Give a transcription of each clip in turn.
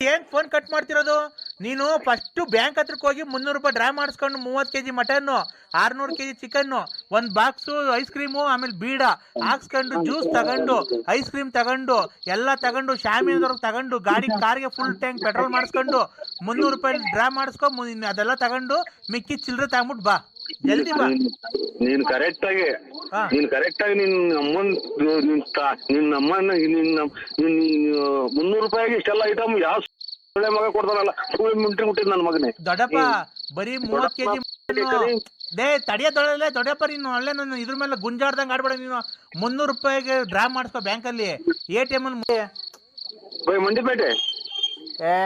ಏನ್ phone cut ಮಾಡ್ತಿರೋದು? ನೀನು ಫಸ್ಟ್ ಬ್ಯಾಂಕ್ ಹತ್ರಕ್ಕೆ ಹೋಗಿ 300 ರೂಪಾಯಿ ಡ್ರಾ ಮಾಡಿಸ್ಕೊಂಡು 30 kg ಮಟನ್ನು, 600 kg ಚಿಕನ್ನು, ಒಂದು ಬಾಕ್ಸು ಐಸ್ ಕ್ರೀಮು, ಆಮೇಲೆ ಬೀಡ ಹಾಕ್ಸ್ಕೊಂಡು ಜ್ಯೂಸ್ ತಗೊಂಡು ಐಸ್ ಕ್ರೀಮ್ ತಗೊಂಡು ಎಲ್ಲ ತಗೊಂಡು ಶಾಮಿಯಾನದವ್ರಿಗೆ ತಗೊಂಡು ಕಾರ್ಗೆ ಫುಲ್ ಟ್ಯಾಂಕ್ ಪೆಟ್ರೋಲ್ ಮಾಡಿಸ್ಕೊಂಡು 300 ರೂಪಾಯಿ ಡ್ರಾ ಮಾಡಿಸ್ಕೊ. ಅದೆಲ್ಲ ತಗೊಂಡು ಮಿಕ್ಕಿ ಚಿಲ್ಲರೆ ತಗೊಂಬಿಟ್ಟು ಬಾ, ಜಲ್ದಿ ಬಾ. ನೀನ್ ಕರೆಕ್ಟ್ ಆಗಿ ನಿನ್ನ ಅಮ್ಮನ 300 ರೂಪಾಯಿಗೆ ಇಷ್ಟೆಲ್ಲ ಐಟಮ್ ಯಾವ ಮಗ ಕೊಡ್ತಾನಲ್ಲ ಮುಟ್ಟಿದ್ ನನ್ನ ಮಗನೇ. ದೊಡ್ಡಪ್ಪ ಬರೀ 30 kg ತಡಿಯೋದೊಳಲೆ ದೊಡ್ಡಪ್ಪ. ನೀನು ಒಳ್ಳೆ ನನ್ನ ಇದ್ರ ಮೇಲೆ ಗುಂಜಾಡ್ದಂಗೆ ಆಡ್ಬೇಡ ನೀನು. 300 ರೂಪಾಯಿಗೆ ಡ್ರಾ ಮಾಡಿಸ್ಕೊ ಬ್ಯಾಂಕಲ್ಲಿ, ATM ಅಲ್ಲಿ. ಮಂಡಿಪೇಟೆ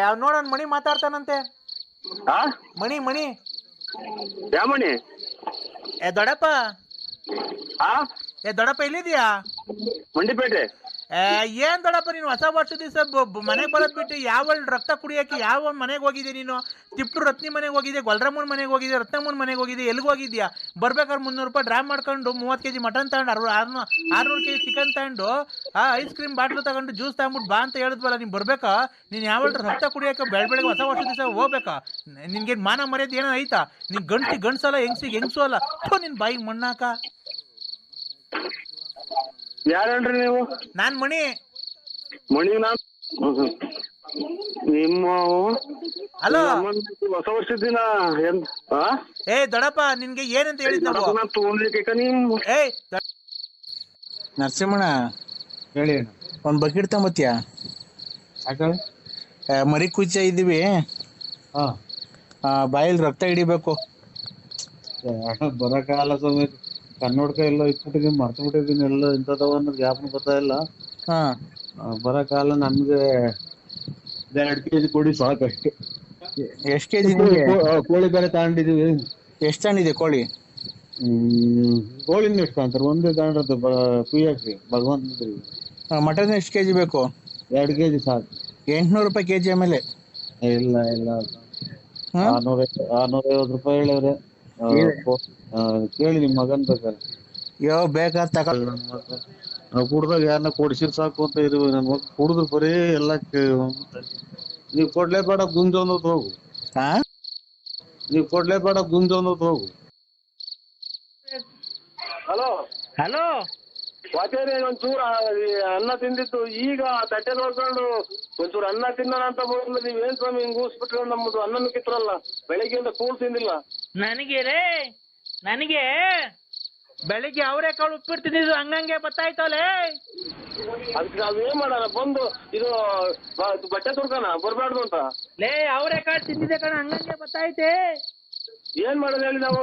ಅವ್ ನೋಡೋಣ, ಮಣಿ ಮಾತಾಡ್ತಾನಂತೆ. ಮಣಿ ಯಾವ ಮಣಿ? ದೊಡ್ಡಪ್ಪ ದೊಡ್ಡಪ್ಪ ಎಲ್ಲಿದ್ಯಾ? ಮಂಡಿಪೇಟೆ. ಏನ್ ದೊಡ್ಡಪ್ಪ ನೀನು ಹೊಸ ವರ್ಷ ದಿವಸ ಮನೆಗೆ ಬರೋದ್ ಬಿಟ್ಟು ಯಾವ ರಕ್ತ ಕುಡಿಯಕ್ಕೆ ಯಾವ ಮನೆಗೆ ಹೋಗಿದ್ದೆ ನೀನು? ತಿಪ್ಟು ರತ್ನಿ ಮನೆಗೆ ಹೋಗಿದ್ದೆ, ಗೊಲ್ರಮ್ಮನ ಮನೆಗೆ ಹೋಗಿದ್ದೆ, ರತ್ನಮ್ಮನ ಮನೆಗೆ ಹೋಗಿದ್ದೆ, ಎಲ್ಲಿಗೆ ಹೋಗಿದ್ಯಾ? ಬರ್ಬೇಕಾದ್ರೆ 300 ರೂಪಾಯಿ ಡ್ರಾ ಮಾಡ್ಕೊಂಡು 30 kg ಮಟನ್ ತಗೊಂಡು 600 kg ಚಿಕನ್ ತಗೊಂಡು ಐಸ್ ಕ್ರೀಮ್ ಬಾಟ್ಲು ತಗೊಂಡು ಜ್ಯೂಸ್ ತಗೊಂಡ್ಬಿಟ್ಟು ಬಾ ಅಂತ ಹೇಳಿದ್ವಲ್ಲ. ನೀನ್ ಬರ್ಬೇಕಾ? ನೀನ್ ಯಾವ ರಕ್ತ ಕುಡಿಯಕ್ಕೆ ಬೆಳಗ್ಗೆ ಹೊಸ ವರ್ಷ ದಿವಸ ಹೋಗ್ಬೇಕಾ? ನಿನ್ಗೆ ಮಾನ ಮರ್ಯಾದೆ ಏನೋ ಐತಾ? ನೀನ್ ಗಂಡ್ಸಲ್ಲ, ಹೆಂಗ್ಸು ಅಲ್ಲ. ನಿನ್ ಬಾಯಿಗೆ ಮಣ್ಣಾಕ. ಯಾರೇನ್ರಿ ನೀವು? ನಾನ್ ಮಣಿ. ನಿಮ್ಮ ಹಲೋ, ಹೊಸ ವರ್ಷದ ದಿನ ದೊಡ್ಡಪ್ಪ ನಿನ್ಗೆ ಏನಂತ ಹೇಳಿದ್ ನಾವು? ನರಸಿಂಹಣ್ಣ ಹೇಳಿ, ಒಂದ್ ಬಕೆಟ್ ತಗೊಂಬತ್ತೀಯ? ಮರಿ ಕುಚ್ಚ ಇದ್ದೀವಿ, ಬಾಯಲ್ಲಿ ರಕ್ತ ಹಿಡಿಬೇಕು. ಬರಕಾಲ ಸಮೇತ ಕನ್ನಡಕ ಎಲ್ಲ ಇಟ್ಬಿಟ್ಟಿದೀನಿ, ಮರ್ತು ಬಿಟ್ಟಿದೀನಿ. ಎಲ್ಲ ಇಂಥದವ ಅನ್ನೋದು ಜ್ಞಾಪನ ಬರ್ತಾ ಇಲ್ಲ. ಬರಕಾಲ ನಮ್ಗೆ 2 kg ಕೊಡಿ ಸಾಕಷ್ಟೇ. ಎಷ್ಟ್ ಕೆಜಿ? ಕೋಳಿ ಬೇರೆ ತಗೊಂಡಿದೀವಿ. ಎಷ್ಟ್ ತಗೊಂಡಿದೆ ಕೋಳಿ? ಕೋಳಿನ ಎಷ್ಟು ಅಂತಾರೆ? ಒಂದೇ ತಗೊಂಡ್ರದ್ದು ಕುಯ್ಯಾಕ್ರಿ ಭಗವಂತದ್ರಿ. ಮಟನ್ ಎಷ್ಟ್ ಕೆಜಿ ಬೇಕು? 2 kg ಸಾಕು. 800 ರೂಪಾಯಿ ಕೆಜಿ. ಆಮೇಲೆ ಇಲ್ಲ 650 ರೂಪಾಯಿ ಹೇಳಿದ್ರೆ ಕೇಳಿ ನಿಮ್ ಮಗನ್ ಬೇಕಾರೆ. ಬೇಕಾದ್ರೆ ತಗೊಳ್ಳಿ. ಕುಡ್ದಾಗ ಯಾರನ್ನ ಕೊಡ್ಸಿರ್ ಸಾಕು ಅಂತ ಇರುವ ನನ್ ಮಗ ಕುಡಿದ್ರು ಬರೀ ಎಲ್ಲ ನೀವ್ ಕೊಡ್ಲೇಬೇಡ ಗುಂಜ ಅನ್ನೋದು ಹೋಗು. ನೀವ್ ಕೊಡ್ಲೇಬೇಡ ಗುಂಜ ಅನ್ನೋದು ಹೋಗು. ಹಲೋ ವಾಚೇರಿ, ಒಂಚೂರು ಅನ್ನ ತಿಂದಿತ್ತು, ಈಗ ತಟ್ಟೆ ನೋಡ್ಕೊಂಡು ಒಂಚೂರು ಅನ್ನ ತಿನ್ನೋಣ ಅಂತ ಬಂದ್ರೆ ನೀವೇನ್ ಸ್ವಾಮಿ ಹಿಂಗ್ ಊಸ್ಬಿಟ್ರೆ ನಮ್ಮದು ಅನ್ನನ ಕಿತ್ರಲ್ಲ. ಬೆಳಿಗ್ಗೆಯಿಂದ ಕೂಳ್ ತಿಂದಿಲ್ಲ. ನನಗೆ ಬೆಳಿಗ್ಗೆ ಅವರೆಕಾಳು ಉಪ್ಪಿಟ್ಟು ತಿಂದಿದ್ದು ಹಂಗಂಗೆ ಬತ್ತಾಯ್ತಲೇ. ಅದಕ್ಕೆ ನಾವೇನ್ ಮಾಡೋಣ? ಬಂದು ಇದು ಬಟ್ಟೆ ತುರ್ಕನ ಬರ್ಬಾರ್ದು ಅಂತ ಅವರೆಕಾಳು ತಿಂದಿದೆ ಕಣ, ಹಂಗಂಗೆ ಬತ್ತೈತೆ. ಏನ್ ಮಾಡೋದು ಹೇಳಿ? ನಾವು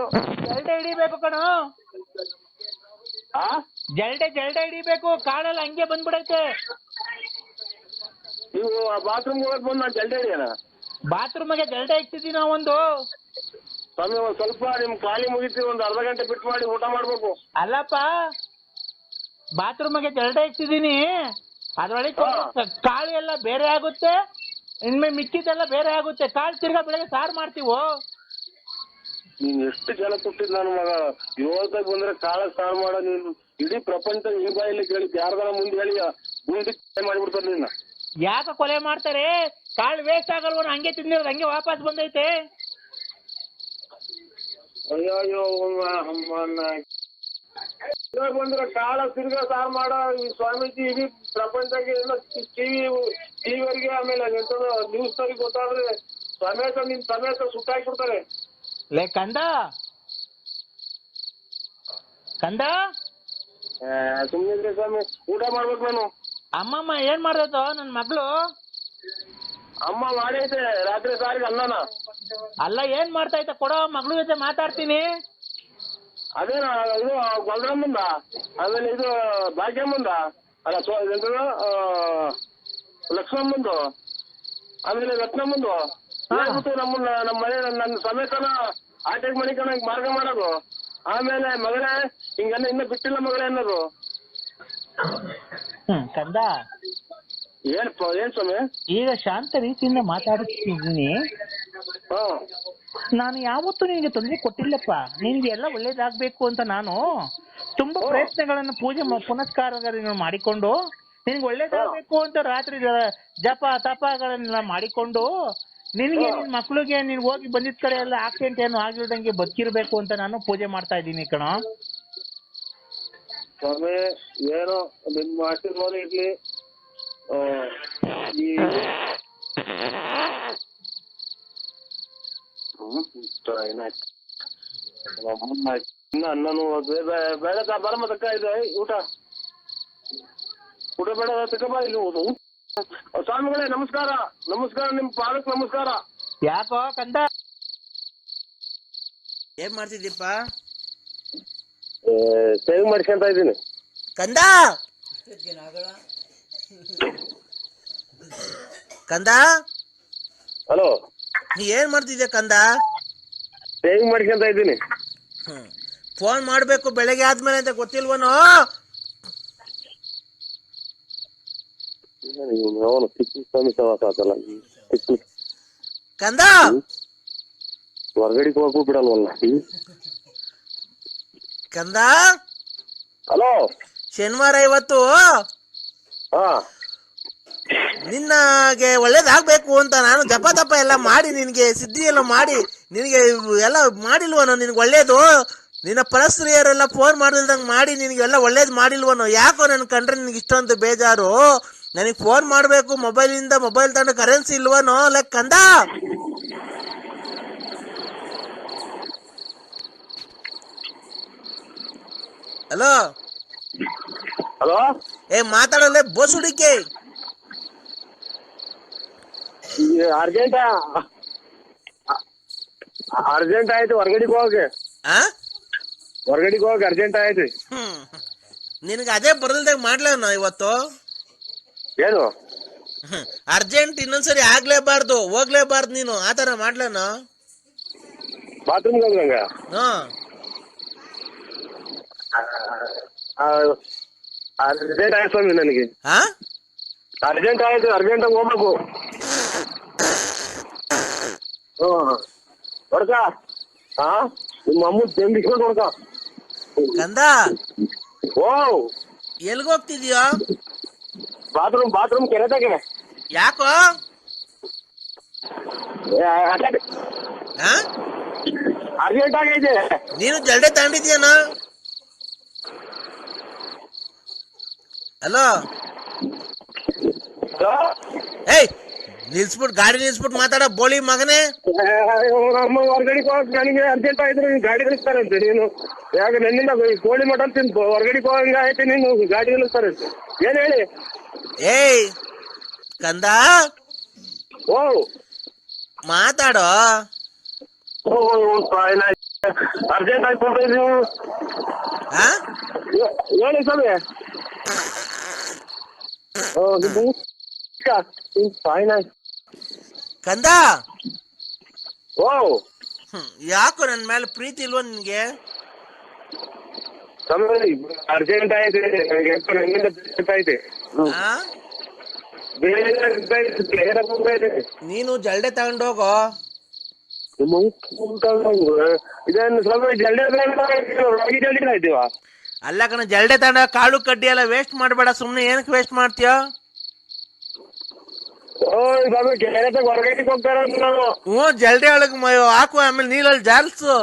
ಜಲ್ಡೆ ಹಿಡಿಬೇಕು ಕಣ, ಜಲ್ಡೆ ಹಿಡಿಬೇಕು. ಕಾಳೆಲ್ಲ ಹಂಗೆ ಬಂದ್ಬಿಡೈತೆ. ನೀವು ಬಾತ್ರೂಮ್ ಹೋಗಕ್ ಬಂದು ನಾನು ಜಲ್ಡೆ ಹಿಡಿಯೋಣ? ಬಾತ್ರೂಮ್ಗೆ ಜಲ್ಡೆ ಇಕ್ತಿದ್ದೀವಿ ನಾವೊಂದು. ಸ್ವಾಮಿ ಒಂದ್ ಸ್ವಲ್ಪ ನಿಮ್ ಖಾಲಿ ಮುಗಿಸಿ ಒಂದ್ ಅರ್ಧ ಗಂಟೆ ಬಿಟ್ಟು ಮಾಡಿ ಊಟ ಮಾಡ್ಬೇಕು. ಅಲ್ಲಪ್ಪ, ಬಾತ್ರೂಮ್ಗೆ ಜಲ್ಡೆ ಇಕ್ತಿದ್ದೀನಿ, ಅದ್ರೊಳಗೆ ಕಾಳು ಎಲ್ಲ ಬೇರೆ ಆಗುತ್ತೆ, ಇನ್ಮೇಲೆ ಮಿಕ್ಕಿದೆಲ್ಲ ಬೇರೆ ಆಗುತ್ತೆ. ಕಾಳು ತಿರ್ಗಾ ಬೆಳಗ್ಗೆ ಸಾರು ಮಾಡ್ತೀವೋ. ನೀನ್ ಎಷ್ಟು ಜನ ಕೊಟ್ಟಿದ್ ನನ್ನ ಮಗ, ಇವತ್ತಾಗ ಬಂದ್ರೆ ಕಾಳ ಸಾರು ಮಾಡೋ ನೀನು ಇಡೀ ಪ್ರಪಂಚ ಈ ಬಾಯಲ್ಲಿ ಕೇಳಿ ಯಾರ್ದಾರ ಮುಂದೆ ಹೇಳಿ ಗುಂಡಿ ಮಾಡಿಬಿಡ್ತಾರೆ ನಿನ್ನ. ಯಾಕೆ ಕೊಲೆ ಮಾಡ್ತಾರೆ? ಕಾಳು ವೇಸ್ಟ್ ಆಗಲ್ವ? ಹಂಗೆ ತಿಂದಿರೋದು ಹಂಗೆ ವಾಪಸ್ ಬಂದೈತೆ. ಅಯ್ಯೋ ಬಂದ್ರೆ ಕಾಳ ತಿರ್ಗಾ ಸಾರು ಮಾಡೋ ಈ ಸ್ವಾಮೀಜಿ ಇಡೀ ಪ್ರಪಂಚಕ್ಕೆ ಎಲ್ಲ ಟಿವಿವರೆಗೆ ಆಮೇಲೆ ನ್ಯೂಸ್ ತರಿಗೆ ಗೊತ್ತಾದ್ರೆ ನಿನ್ ಸಮೇತ ಸುಟ್ಟಾಕ್ಬಿಡ್ತಾರೆ. ಲೇ ಕಂದ ಸುಮ್ಮನೆ ಸ್ವಾಮಿ, ಊಟ ಮಾಡ್ಬೇಕು ನಾನು. ಅಮ್ಮಮ್ಮ ಏನ್ ಮಾಡ್ದೈತೋ ನನ್ ಮಗಳು? ಅಮ್ಮ ಮಾಡೈತೆ ರಾತ್ರಿ ಸಾರಿಗೆ ಅನ್ನನ. ಅಲ್ಲ ಏನ್ ಮಾಡ್ತಾ ಕೊಡೋ, ಮಗಳು ಜೊತೆ ಮಾತಾಡ್ತೀನಿ. ಅದೇನ ಇದು ಗೊಲ್ರಮ್ಮಂದ, ಆಮೇಲೆ ಇದು ಭಾಗ್ಯಮ್ಮಂದ, ಅಲ್ಲ ಲಕ್ಷ್ಮಮ್ಮಂದು, ಆಮೇಲೆ ರತ್ನಮ್ಮಂದು ಹೇಳ್ಬಿಟ್ಟು ನಮ್ಮ ಮನೆ ನನ್ನ ಸಮೇತನ ಆಟೆಗೆ ಮಣಿಕನ ಮಾರ್ಗ ಮಾಡೋದು. ಆಮೇಲೆ ಮಗಳೇ ಹಿಂಗನ್ನ ಇನ್ನ ಬಿಟ್ಟಿಲ್ಲ ಮಗಳೇ ಅನ್ನೋದು. ಕಂದ ಏನ್ ಸ್ವಾಮಿ? ಈಗ ಶಾಂತ ರೀತಿಯಿಂದ ಮಾತಾಡ್ತಿದ್ದೀನಿ. ನಾನು ಯಾವತ್ತೂ ನಿನಗೆ ತೊಂದರೆ ಕೊಟ್ಟಿಲ್ಲಪ್ಪ. ನಿನ್ಗೆ ಎಲ್ಲ ಒಳ್ಳೇದಾಗ್ಬೇಕು ಅಂತ ನಾನು ತುಂಬಾ ಪ್ರಯತ್ನಗಳನ್ನು ಪೂಜೆ ಪುನಸ್ಕಾರಗಳನ್ನು ಮಾಡಿಕೊಂಡು ನಿನ್ಗೆ ಒಳ್ಳೇದಾಗಬೇಕು ಅಂತ ರಾತ್ರಿ ಜಪ ತಪಗಳನ್ನೆಲ್ಲ ಮಾಡಿಕೊಂಡು ನಿನ್ಗೆ ನಿನ್ ಮಕ್ಳಿಗೆ ನೀನ್ ಹೋಗಿ ಬಂದಿದ್ ಕಡೆ ಎಲ್ಲ ಆಕ್ಸಿಡೆಂಟ್ ಏನು ಆಗಿಲ್ದಂಗೆ ಬದುಕಿರ್ಬೇಕು ಅಂತ ನಾನು ಪೂಜೆ ಮಾಡ್ತಾ ಇದ್ದೀನಿ ಕಣೋ. ಸ್ವಾಮಿ ಏನೋ ನಿಮ್ಮ ಆಶೀರ್ವಾದ ಇರ್ಲಿ. ಈ ಏನಾಯ್ತು ಇನ್ನ ಅನ್ನನು ಬೇಡ ಬರಮ್ಮ ತಕ್ಕ ಇದೆ ಊಟ ಬೇಡ ತಕ್ಕ ಇಲ್ಲಿ ಸ್ವಾಮಿಗಳೇ ನಮಸ್ಕಾರ ನಮಸ್ಕಾರ, ನಿಮ್ ಪಾದಕ್ಕೆ ನಮಸ್ಕಾರ. ಯಾಕೋ ಕಂದ ಏನ್ ಮಾಡ್ತಿದ್ದೀಪ್ಪ? ಸೇವ್ ಮಾಡ್ಕೊಂತ ಇದ್ದೀನಿ ಕಂದ. ಕಂದ ಹಲೋ, ನೀ ಏನ್ ಮಾಡ್ತಿದ್ಯಾ ಕಂದ? ಸೇವ್ ಮಾಡ್ಕೊಂತ ಇದ್ದೀನಿ. ಫೋನ್ ಮಾಡ್ಬೇಕು ಬೆಳಗ್ಗೆ ಆದ್ಮೇಲೆ ಅಂತ ಗೊತ್ತಿಲ್ವನೋ? ಕಂದ ಹೊರಗಡೆಗೆ ಹೋಗು ಬಿಡಲ್ವಲ್ಲ ಕಂದ. ಹಲೋ, ಶನಿವಾರ ಇವತ್ತು ಹಾ ನಿನ್ನಗೆ ಒಳ್ಳೇದಾಗ್ಬೇಕು ಅಂತ ನಾನು ಜಪ ತಪ ಎಲ್ಲ ಮಾಡಿ ನಿನಗೆ ಸಿದ್ಧಿ ಎಲ್ಲ ಮಾಡಿ ನಿನಗೆ ಎಲ್ಲ ಮಾಡಿಲ್ವನೋ? ನಿನಗೆ ಒಳ್ಳೇದು ನಿನ್ನ ಪರಸ್ತ್ರೀಯರೆಲ್ಲ ಫೋನ್ ಮಾಡಿಲ್ದಂಗೆ ಮಾಡಿ ನಿನಗೆಲ್ಲ ಒಳ್ಳೇದು ಮಾಡಿಲ್ವನೋ? ಯಾಕೋ ನನ್ನ ಕಂಡ್ರೆ ನಿನಗೆ ಇಷ್ಟೊಂದು ಬೇಜಾರು? ನನಗೆ ಫೋನ್ ಮಾಡಬೇಕು ಮೊಬೈಲಿಂದ, ಮೊಬೈಲ್ ತಗೊಂಡು ಕರೆನ್ಸಿ ಇಲ್ವನೋ ಲೆಕ್ಕ ಕಂದ? ಹಲೋ ಹಲೋ, ಮಾತಾಡಲ್ಲ ಬೋಸುಡಿಕೆ. ಅರ್ಜೆಂಟ್ ಆಯ್ತು, ಹೊರಗಡೆಗೆ ಹೋಗಿ ಅರ್ಜೆಂಟ್ ಆಯ್ತು. ನಿನಗೆ ಅದೇ ಬರಲ್ದಾಗ ಮಾಡ್ಲನ ಇವತ್ತು? ಏನು ಅರ್ಜೆಂಟ್ ಇನ್ನೊಂದ್ಸರಿ ಆಗ್ಲೇಬಾರ್ದು, ಹೋಗ್ಲೇಬಾರ್ದು ನೀನು, ಆತರ ಮಾಡ್ಲನ? ಬಾತ್ರೂಮ್ಗೆ ಹೋಗಂಗ ಅರ್ಜೆಂಟ್ ಆಯ್ತು ಸ್ವಾಮಿ, ನನಗೆ ಅರ್ಜೆಂಟ್ ಆಯ್ತು, ಅರ್ಜೆಂಟಾಗಿ ಹೋಗ್ಬೇಕು. ಹೊಡ್ಕ ನಿಮ್ಮ ಅಮ್ಮ ತೆಂಬಿಸ್ಕೊಂಡು ಹೊಡ್ಕ ಕಂದ. ಓ ಎಲ್ಗೋಗ್ತಿದ್ಯೋ? ಬಾತ್ರೂಮ್ ಕೆರೆತಾಗೆ. ಯಾಕೋ? ಅರ್ಜೆಂಟ್ ಆಗೈತೆ. ನೀನು ಜಲ್ಡೆ ತಗೊಂಡಿದ್ಯಾನ? ಹಲೋ, ನಿಲ್ಸ್ಬಿಟ್ಟು ಗಾಡಿ ನಿಲ್ಸ್ಬಿಟ್ಟು ಮಾತಾಡ ಬೋಳಿ ಮಗನೇ. ಅಮ್ಮ ಹೊರಗಡೆ ಹೋಗಕ್ ನನಗೆ ಅರ್ಜೆಂಟ್ ಆಯ್ತು, ನೀನು ಗಾಡಿ ನಿಲ್ಲಿಸ್ತಾರಂತೆ. ನೀನು ಯಾಕ ನನ್ನಿಂದ ಕೋಳಿ ಮಟನ್ ತಿಂದು ಹೊರಗಡೆ ಹೋಗಂಗ ಆಯ್ತು, ನೀನು ಗಾಡಿ ನಿಲ್ಲಿಸ್ತಾರಂತೆ. ಏನ್ ಹೇಳಿ? ಕಂದ ಓ ಮಾತಾಡೋ. ಅರ್ಜೆಂಟ್ ಆಯ್ತು ನೀವು ಹೇಳಿ ಸ್ವಾಮಿ. ಕಂದ ಓ ಯಾಕೋ ನನ್ ಮೇಲೆ ಪ್ರೀತಿ ಇಲ್ವ ನಿನ್ಗೆ? ಅರ್ಜೆಂಟ್ ಆಯ್ತು, ಐತೆ ನೀನು ಜಲ್ಡೆ ತಗೊಂಡೋಗೋ. ಇದೇನು ಸ್ವಲ್ಪ ಜಲ್ದಿ ಆಯ್ತೀವ? ಅಲ್ಲ ಕಣ, ಜಲ್ಡೆ ತಗೊಂಡ ಕಾಳು ಕಡ್ಡಿ ಎಲ್ಲ ವೇಸ್ಟ್ ಮಾಡಬೇಡ. ಸುಮ್ನೆ ಏನಕ್ಕೆ ವೇಸ್ಟ್ ಮಾಡ್ತೀಯ? ಹೊರಗಡೆ ಹೋಗ್ತಾರ ನಾನು. ಜಲ್ಡೆ ಒಳಗ್ ಹಾಕು, ಆಮೇಲೆ ನೀರಲ್ಲಿ ಜಾಲ್ಸು.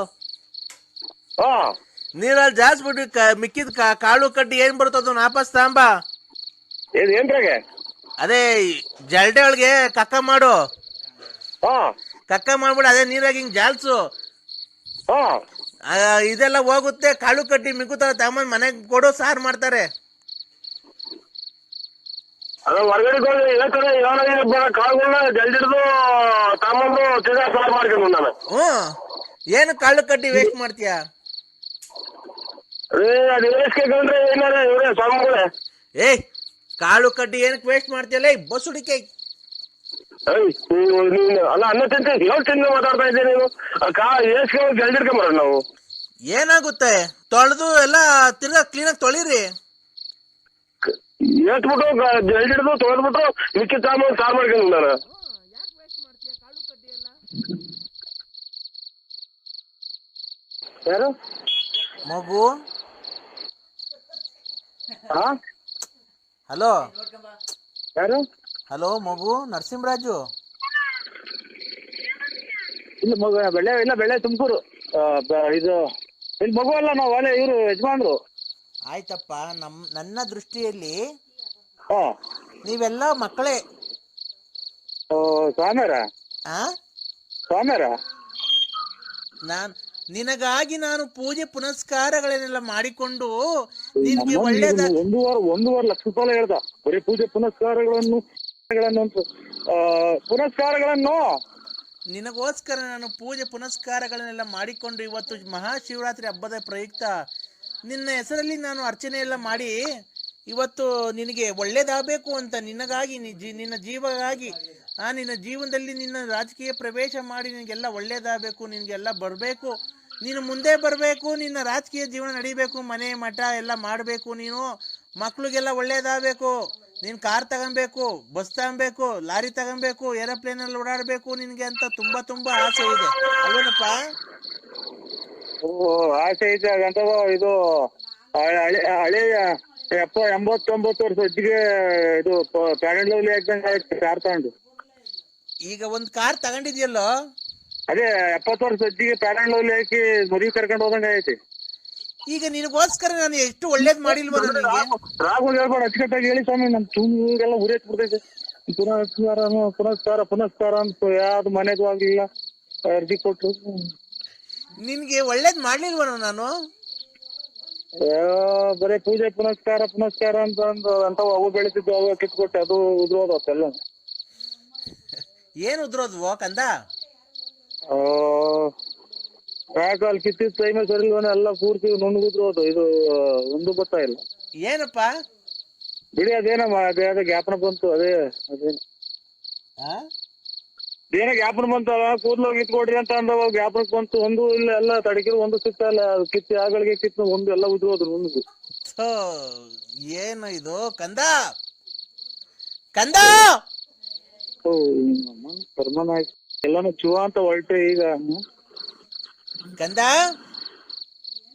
ನೀರಲ್ಲಿ ಜಾಲ್ಸ್ಬಿಟ್ಟು ಮಿಕ್ಕಿದ ಕಾಳು ಕಡ್ಡಿ ಏನ್ ಬರುತ್ತದ ವಾಪಸ್ ತಾಂಬ. ಏನ್ರಾಗೆ? ಅದೇ ಜಲ್ಡೆ ಒಳಗೆ ಕಕ್ಕ ಮಾಡು. ಕಕ್ಕ ಮಾಡ್ಬಿಡು, ಅದೇ ನೀರಾಗಿ ಹಿಂಗ್ ಜಾಲ್ಸು. ಇದೆಲ್ಲ ಹೋಗುತ್ತೆ. ಕಾಳು ಕಡ್ಡಿ ಮಿಕ್ಕುತ್ತಾವ, ತಗೊಂಡ್ ಮನೆಗ್ ಕೊಡು, ಸಾರು ಮಾಡ್ತಾರೆ. ಅದ ಹೊರಗಡೆ ಹೋಗಿ ಕಾಳುಗಳನ್ನ ಜಲ್ದಿ ಹಿಡಿದು ತಗೊಂಡು ಸಾರು ಮಾಡ್ಕೊಂಡು ನಾನು. ಏನು ಕಾಳು ಕಡ್ಡಿ ವೇಸ್ಟ್ ಮಾಡ್ತೀಯ? ಅದು ವೇಸ್ಕೊಂಡ್ರೆ ಏನಾರ ಇವ್ರೆ ಸ್ವಾಮಿಗಳೇ. ಕಾಳು ಕಡ್ಡಿ ಏನಕ್ಕೆ ವೇಸ್ಟ್ ಮಾಡ್ತೀಯಲ್ಲ ಬಸುಡಿಕೆ? ಅಲ್ಲ ಅನ್ನ ತಿಂತ ತಿಂದು ಮಾತಾಡ್ತಾ ಇದ್ದೆ ನೀನು. ಏಸ್ಕೊಂಡು ಜಲ್ದಿ ಹಿಡ್ಕೊಂಬರ ನಾವು. ಏನಾಗುತ್ತೆ? ತೊಳೆದು ಎಲ್ಲ ತಿರ್ಗಾ ಕ್ಲೀನಾಗಿ ತೊಳಿರಿ. ಏಟ್ಬಿಟ್ಟು ಜಲ್ದಿ ಹಿಡಿದು ತೊಳೆದ್ಬಿಟ್ಟು ಮಿಕ್ಕಿ ಸಾಮಾನು ಸಾರು ಮಾಡ್ಕೊಂಡು ನಾನು. ಯಾಕೆ ವೇಸ್ಟ್ ಮಾಡ್ತೀಯ ಕಾಳು ಕಡ್ಡಿ ಎಲ್ಲ? ಯಾರು ಮಗು? ಹಲೋ ಯಾರು? ಹಲೋ ಮಗು ನರಸಿಂಹರಾಜು. ಇಲ್ಲಿ ಬೆಳೆ ತುಮಕೂರು. ಇದು ಇಲ್ಲಿ ಮಗು ಅಲ್ಲ, ನಾವು ಒಲೆ ಇವರು ಯಜಮಾನ್ರು. ಆಯ್ತಪ್ಪ, ನನ್ನ ದೃಷ್ಟಿಯಲ್ಲಿ ಹಾ, ನೀವೆಲ್ಲ ಮಕ್ಕಳೇ. ಸ್ವಾಮ್ಯಾರ ಆ ಸ್ವಾಮ್ಯಾರ ನಿನಗಾಗಿ ನಾನು ಪೂಜೆ ಪುನಸ್ಕಾರಗಳನ್ನೆಲ್ಲ ಮಾಡಿಕೊಂಡು ನಿನ್ಗೆ ಒಳ್ಳೇದ. ಒಂದೂವರೆ ಲಕ್ಷ ರೂಪಾಯಿ ಹೇಳ್ದ ಬರೀ ಪೂಜೆ ಪುನಸ್ಕಾರಗಳನ್ನು ಪುನಸ್ಕಾರಗಳನ್ನು ನಿನಗೋಸ್ಕರ ನಾನು ಪೂಜೆ ಪುನಸ್ಕಾರಗಳನ್ನೆಲ್ಲ ಮಾಡಿಕೊಂಡು ಇವತ್ತು ಮಹಾಶಿವರಾತ್ರಿ ಹಬ್ಬದ ಪ್ರಯುಕ್ತ ನಿನ್ನ ಹೆಸರಲ್ಲಿ ನಾನು ಅರ್ಚನೆ ಎಲ್ಲ ಮಾಡಿ ಇವತ್ತು ನಿನಗೆ ಒಳ್ಳೇದಾಗಬೇಕು ಅಂತ ನಿನಗಾಗಿ ನಿನ್ನ ಜೀವಗಾಗಿ ನಿನ್ನ ಜೀವನದಲ್ಲಿ ನಿನ್ನ ರಾಜಕೀಯ ಪ್ರವೇಶ ಮಾಡಿ ನಿನಗೆಲ್ಲ ಒಳ್ಳೇದಾಗಬೇಕು, ನಿನಗೆಲ್ಲ ಬರಬೇಕು, ನೀನು ಮುಂದೆ ಬರಬೇಕು, ನಿನ್ನ ರಾಜಕೀಯ ಜೀವನ ನಡಿಬೇಕು, ಮನೆ ಮಠ ಎಲ್ಲ ಮಾಡಬೇಕು, ನೀನು ಮಕ್ಳಿಗೆಲ್ಲ ಒಳ್ಳೇದಾಗಬೇಕು, ನೀನು ಕಾರ್ ತಗೊಬೇಕು, ಬಸ್ ತಗೊಬೇಕು, ಲಾರಿ ತಗೊಬೇಕು, ಏರೋಪ್ಲೇನಲ್ಲಿ ಓಡಾಡಬೇಕು ನಿನಗೆ ಅಂತ ತುಂಬ ತುಂಬ ಆಸೆ ಇದೆ ಅಲ್ವೇನಪ್ಪ? ಆಸೆ ಐತೆ ಅಂತ ಇದು ಹಳೆಯ 89 ವರ್ಷ ಅಜ್ಜಿಗೆ ಇದು ಪ್ಯಾರೆಂಟ್ ಲವ್ಲಿ ಹಾಕ್ದಂಗೆ ಆಯ್ತು ಕಾರ್ ತಗೊಂಡು. ಈಗ ಒಂದು ಕಾರ್ ತಗೊಂಡಿದ್ಯಲ್ಲೋ, ಅದೇ 70 ವರ್ಷ ಅಜ್ಜಿಗೆ ಪ್ಯಾರೆಂಟ್ ಲವ್ಲಿ ಹಾಕಿ ಮದುವೆ ಕರ್ಕೊಂಡು ಹೋದಂಗೆ ಐತಿ. ಈಗ ನಿನಗೋಸ್ಕರ ನಾನು ಎಷ್ಟು ಒಳ್ಳೇದ್ ಮಾಡಿಲ್ವ ನನಗೆ? ರಾಘವ್ ಹೇಳ್ಬೇಡ, ಅಚ್ಚುಕಟ್ಟಾಗಿ ಹೇಳಿ ಸ್ವಾಮಿ, ನಮ್ ತುಂಗೆಲ್ಲ ಉರಿಯತ್ ಬಿಡ್ತೈತೆ. ಪುನಸ್ಕಾರ ಅಂತ ಯಾವ್ದು ಮನೆಗೂ ಆಗ್ಲಿಲ್ಲ, ಅರ್ಜಿ ಕೊಟ್ಟು. ನಿನ್ಗೆ ಒಳ್ಳೇದ್ ಮಾಡ್ಲಿಲ್ವನ ನಾನು? ಬರೀ ಪೂಜೆ ಪುನಸ್ಕಾರ ಅಂತ ಅಂತವು ಅವು ಬೆಳೆಸಿದ್ದು ಅವು ಕಿತ್ಕೊಟ್ಟೆ, ಅದು ಉದ್ರೋದಲ್ಲ. ಏನ್ ಉದ್ರೋದ್ವೋ ಕಂದ? ಯಾಕಲ್ಲಿ ಕಿತ್ತಿದ ಟೈಮೇ ಸರಿ ಇಲ್ವನ, ಎಲ್ಲ ಪೂರ್ತಿ ನುಣ್ಣುಗುದ್ರೋದು, ಇದು ಒಂದು ಗೊತ್ತಾ ಇಲ್ಲ. ಏನಪ್ಪ ಬಿಡಿ, ಅದೇನಮ್ಮ ಅದೇ ಜ್ಞಾಪನ ಬಂತು, ಅದೇನು ಏನ ಜ್ಞಾಪನ ಬಂತಲ್ಲ, ಕೂದ್ಲು ಕಿತ್ಕೊಡ್ರಿ ಅಂತ ಅಂದವ, ಜ್ಞಾಪನಕ್ಕೆ ಬಂತು. ಒಂದು ಇಲ್ಲ, ಎಲ್ಲ ತಡಕಿರು ಒಂದು ಸಿಗ್ತಾ ಇಲ್ಲ, ಅದು ಕಿತ್ತಿ ಆಗಳಿಗೆ ಕಿತ್ತು ಒಂದು ಎಲ್ಲ ಉದ್ರೋದು ನುಣ್ಣು. ಏನು ಇದು ಕಂದ? ಕಂದ ಪರ್ಮನ ಎಲ್ಲಾನು ಚುವ ಅಂತ ಹೊರಟೆ ಈಗ. ಕಂದ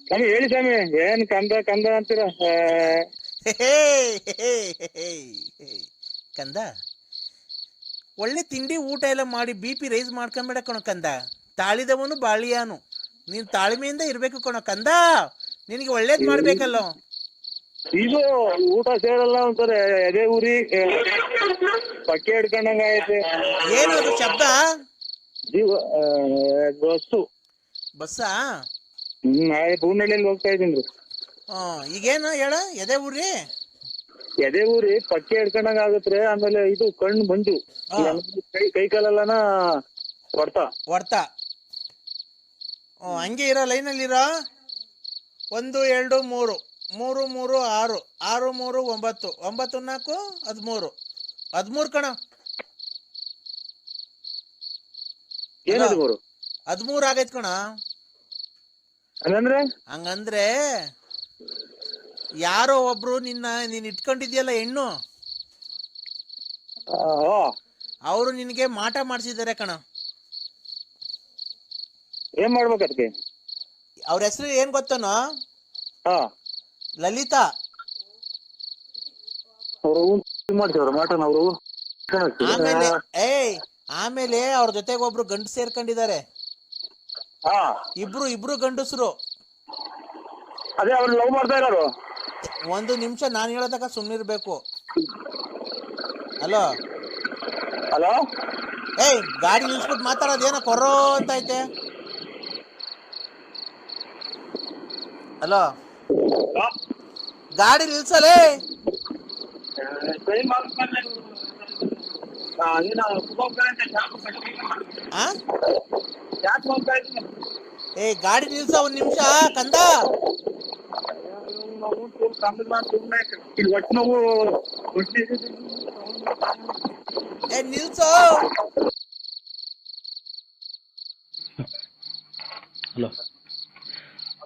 ಸ್ವಾಮಿ ಹೇಳಿ ಸ್ವಾಮಿ, ಏನ್ ಕಂದ ಅಂತೀರ? ಕಂದ, ಒಳ್ಳೆ ತಿಂಡಿ ಊಟ ಎಲ್ಲ ಮಾಡಿ BP ರೈಸ್ ಮಾಡ್ಕೊಂಬೇಡ ಕಣೋ ಕಂದ. ತಾಳಿದವನು ಬಾಳಿಯಾನು, ನೀನ್ ತಾಳ್ಮೆಯಿಂದ ಇರ್ಬೇಕು ಕಣೋ ಕಂದ, ನಿನಗೆ ಒಳ್ಳೇದ್ ಮಾಡ್ಬೇಕಲ್ಲೋ. ಇದು ಊಟ ಸೇರಲ್ಲ ಅಂತಾರೆ, ಎದೆ ಊರಿ ಪಕ್ಕೆ ಹಿಡ್ಕೊಂಡಂಗ ಐತೆ. ಏನು ಅದು ಶಬ್ದ? ಬಸ್ಸಾ? ಬೂನಹಳ್ಳಿಯಲ್ಲಿ ಹೋಗ್ತಾ ಇದ್ದೀನಿ. ಈಗೇನು ಹೇಳ? ಎದೆ ಊರಿ ಪಕ್ಕೆ ಹಿಡ್ಕೊಂಡಂಗ ಆಗತ್ರೆ. ಆಮೇಲೆ ಇದು ಕಣ್ಣು ಮಂಜು, ಕೈ ಕಾಲೆಲ್ಲನ ಹೊಡ್ತಾ. ಹಂಗೆ ಇರೋ ಲೈನಲ್ಲಿ ಇರೋ. 1 2 3 3 3 6 6 3 9 9 4 13 ಕಣ. ಏನದು 13 ಆಗೈತ್ ಕಣ. ಹಂಗಂದ್ರೆ ಯಾರೋ ಒಬ್ರು ನೀನ್ ಇಟ್ಕೊಂಡಿದ್ಯಲ್ಲ ಹೆಣ್ಣು, ಅವರು ನಿನಗೆ ಮಾಟ ಮಾಡಿಸಿದ್ದಾರೆ ಕಣ. ಏನ್ ಮಾಡ್ಬೇಕು ಅದಕ್ಕೆ? ಅವ್ರ ಹೆಸರು ಏನ್ ಗೊತ್ತನೋ? ಲಲಿತಾ. ಆಮೇಲೆ ಅವ್ರ ಜೊತೆಗೆ ಒಬ್ರು ಗಂಡು ಸೇರ್ಕೊಂಡಿದ್ದಾರೆ. ಇಬ್ರು ಗಂಡಸರು. ಅದೇ ಅವ್ರು ಲವ್ ಮಾಡ್ತಾ ಇರೋರು. ಒಂದು ನಿಮಿಷ ನಾನು ಹೇಳೋದಕ್ಕ ಸುಮ್ಮನಿರ್ಬೇಕು. ಹಲೋ ಗಾಡಿ ನಿಲ್ಸ್ಬಿಟ್ಟು ಮಾತಾಡೋದೇನೋ ಕೊರೋ ಅಂತ ಐತೆ. ಹಲೋ, ಗಾಡಿ ನಿಲ್ಸಲೇ. ಗಾಡಿ ನಿಲ್ಸ ಒಂದ್ ನಿಮಿಷ ಕಂದ. ನಿಲ್ಸೋ.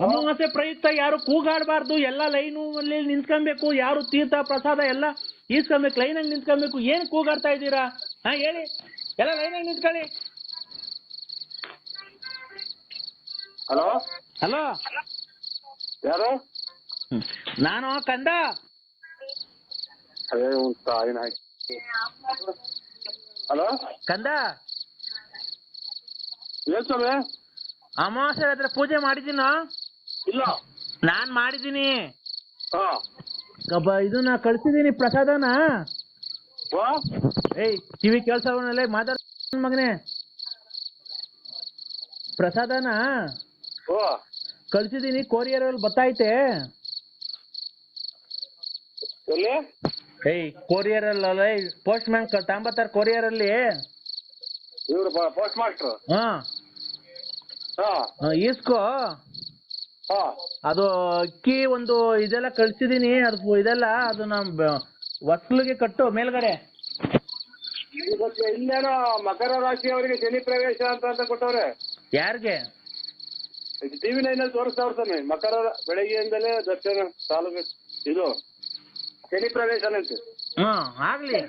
ಅಮಾವಾಸ್ಯೆ ಪ್ರಯುಕ್ತ ಯಾರು ಕೂಗಾಡಬಾರ್ದು, ಎಲ್ಲ ಲೈನು ಅಲ್ಲಿ ನಿಂತ್ಕೊಬೇಕು. ಯಾರು ತೀರ್ಥ ಪ್ರಸಾದ ಎಲ್ಲ ಈಸ್ಕೊಬೇಕು, ಲೈನಾಗಿ ನಿಂತ್ಕೊಬೇಕು. ಏನ್ ಕೂಗಾಡ್ತಾ ಇದ್ದೀರಾ? ಹೇಳಿ, ಎಲ್ಲ ಲೈನಾಗಿ ನಿಂತ್ಕೊಳ್ಳಿ. ಹಲೋ, ಯಾರು? ನಾನು ಕಂದ. ಅದೇ ಒಂದು ತಾಯಿನ ಹಾಕಿ. ಹಲೋ ಕಂದ ಏನ್ ಸ್ವಾಮಿ? ಅಮಾವಾಸ್ಯೆ ಹತ್ರ ಪೂಜೆ ಮಾಡಿದ್ದೀನೋ? ಇಲ್ಲ. ನಾನ್ ಮಾಡಿದ್ದೀನಿ. ಹಾ ಇದನ್ನ ಕಳ್ಸಿದೀನಿ ಪ್ರಸಾದನ. ವಾ ಏಯ್ ಕಿವಿ ಕೇಳ್ಸವನಲ್ಲೇ ಮಾತಾಡ ಮಗನೇ. ಪ್ರಸಾದನ ಓ ಕಳ್ಸಿದೀನಿ, ಕೊರಿಯರ್ ಅಲ್ಲಿ ಬತ್ತೈತೆ. ಎಲ್ಲಿ? ಏಯ್ ಕೊರಿಯರ್ ಅಲ್ಲ, ಪೋಸ್ಟ್ ಮ್ಯಾನ್ ತಾಂಬತ್ತಾರ ಕೊರಿಯರ್ ಅಲ್ಲಿ. ಇವ್ರು ಪೋಸ್ಟ್ ಮಾಸ್ಟರ್. ಹಾ ಈಸ್ಕೋ. ಹಾ ಅದು ಅಕ್ಕಿ ಒಂದು ಇದೆಲ್ಲ ಕಳ್ಸಿದೀನಿ, ಅದು ಇದೆಲ್ಲ ಅದು ನಮ್ ಹೊಸ್ಲಿಗೆ ಕಟ್ಟು ಮೇಲ್ಗಡೆ. ಇಲ್ಲೇನೋ ಮಕರ ರಾಶಿ ಅವರಿಗೆ ಶನಿ ಪ್ರವೇಶ ಅಂತ ಕೊಟ್ಟವ್ರೆ. ಯಾರಿಗೆ? ಟಿವಿ 9 ಅಲ್ಲಿ ತೋರಿಸ್ತಾವ್ರ ಸ್ವಾಮಿ. ಮಕರ ಬೆಳಗ್ಗೆಯಿಂದಲೇ ದರ್ಶನ ತಾಲೂಕು ಇದು ಶನಿ ಪ್ರವೇಶ ಅಂತೆ. ಆಗ್ಲಿ.